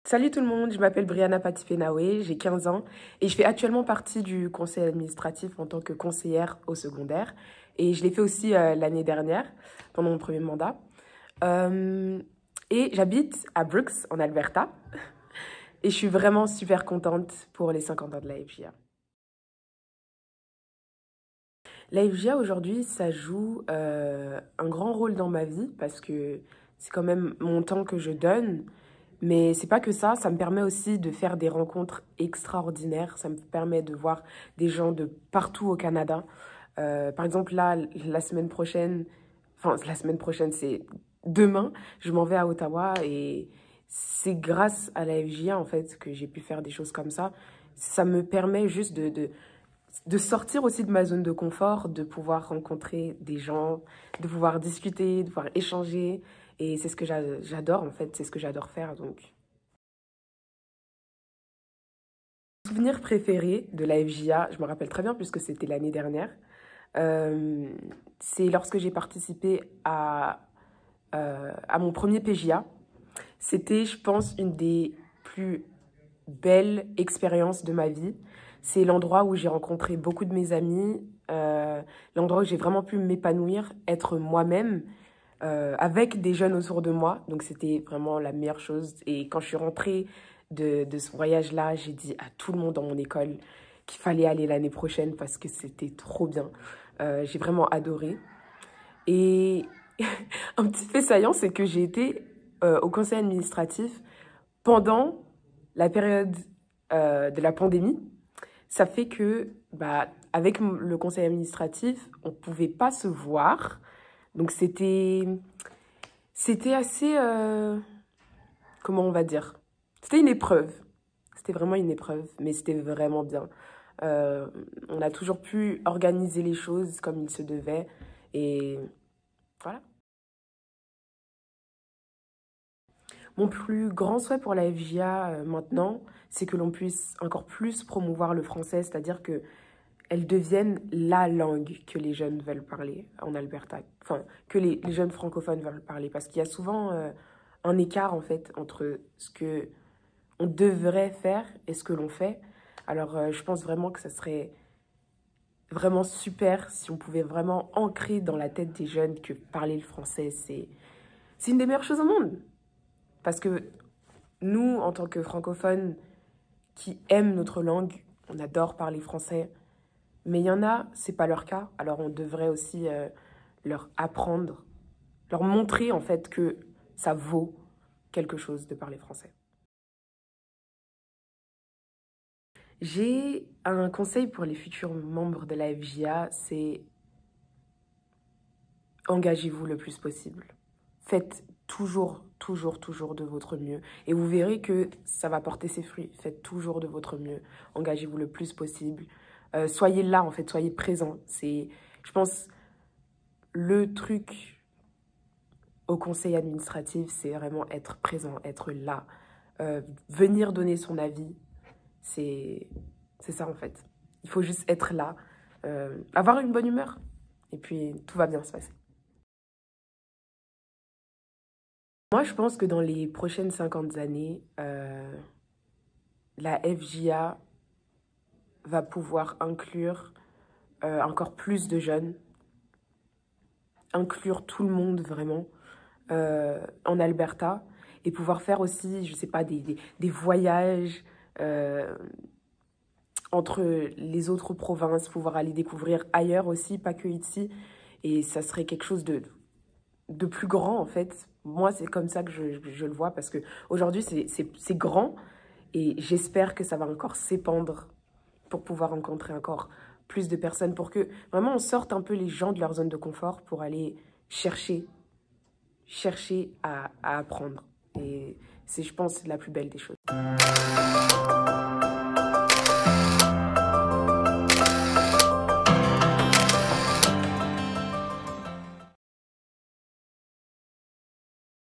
Salut tout le monde, je m'appelle Brianna Patipenawe, j'ai 15 ans et je fais actuellement partie du conseil administratif en tant que conseillère au secondaire. Et je l'ai fait aussi l'année dernière, pendant mon premier mandat. Euh, et j'habite à Brooks, en Alberta. Et je suis vraiment super contente pour les 50 ans de la FJA. La FJA aujourd'hui, ça joue un grand rôle dans ma vie parce que c'est quand même mon temps que je donne. Mais c'est pas que ça me permet aussi de faire des rencontres extraordinaires. Ça me permet de voir des gens de partout au Canada. Par exemple, là, la semaine prochaine, c'est demain, je m'en vais à Ottawa et c'est grâce à la FJA, en fait, que j'ai pu faire des choses comme ça. Ça me permet juste de sortir aussi de ma zone de confort, de pouvoir rencontrer des gens, de pouvoir discuter, de pouvoir échanger. Et c'est ce que j'adore, en fait, c'est ce que j'adore faire, donc. Souvenir préféré de la FJA, je me rappelle très bien puisque c'était l'année dernière, euh, c'est lorsque j'ai participé à mon premier PJA. C'était, je pense, une des plus belles expériences de ma vie. C'est l'endroit où j'ai rencontré beaucoup de mes amis, l'endroit où j'ai vraiment pu m'épanouir, être moi-même, avec des jeunes autour de moi. Donc c'était vraiment la meilleure chose. Et quand je suis rentrée de ce voyage-là, j'ai dit à tout le monde dans mon école qu'il fallait aller l'année prochaine parce que c'était trop bien. J'ai vraiment adoré. Et un petit fait saillant, c'est que j'ai été au conseil administratif pendant la période de la pandémie. Ça fait que, bah, avec le conseil administratif, on ne pouvait pas se voir. Donc c'était assez, comment on va dire? C'était une épreuve. C'était vraiment une épreuve, mais c'était vraiment bien. On a toujours pu organiser les choses comme il se devait. Et voilà. Mon plus grand souhait pour la FJA maintenant, c'est que l'on puisse encore plus promouvoir le français, c'est-à-dire que elle devienne la langue que les jeunes veulent parler en Alberta, enfin, que les jeunes francophones veulent parler, parce qu'il y a souvent un écart, en fait, entre ce que on devrait faire et ce que l'on fait. Alors, je pense vraiment que ça serait vraiment super si on pouvait vraiment ancrer dans la tête des jeunes que parler le français, c'est une des meilleures choses au monde. Parce que nous, en tant que francophones qui aiment notre langue, on adore parler français. Mais il y en a, c'est pas leur cas. Alors on devrait aussi leur apprendre, leur montrer en fait que ça vaut quelque chose de parler français. J'ai un conseil pour les futurs membres de la FJA, c'est engagez-vous le plus possible. Faites toujours, toujours, toujours de votre mieux. Et vous verrez que ça va porter ses fruits. Faites toujours de votre mieux. Engagez-vous le plus possible. Soyez là, en fait, soyez présent. C'est, je pense, le truc au conseil administratif, c'est vraiment être présent, être là. Venir donner son avis, c'est ça, en fait. Il faut juste être là, avoir une bonne humeur. Et puis, tout va bien se passer. Moi, je pense que dans les prochaines 50 années, la FJA va pouvoir inclure encore plus de jeunes, inclure tout le monde vraiment en Alberta et pouvoir faire aussi, je sais pas, des voyages entre les autres provinces, pouvoir aller découvrir ailleurs aussi, pas que ici. Et ça serait quelque chose de plus grand en fait. Moi, c'est comme ça que je le vois parce que aujourd'hui c'est grand et j'espère que ça va encore s'épandre pour pouvoir rencontrer encore plus de personnes, pour que vraiment on sorte un peu les gens de leur zone de confort pour aller chercher à apprendre. Et c'est, je pense, la plus belle des choses.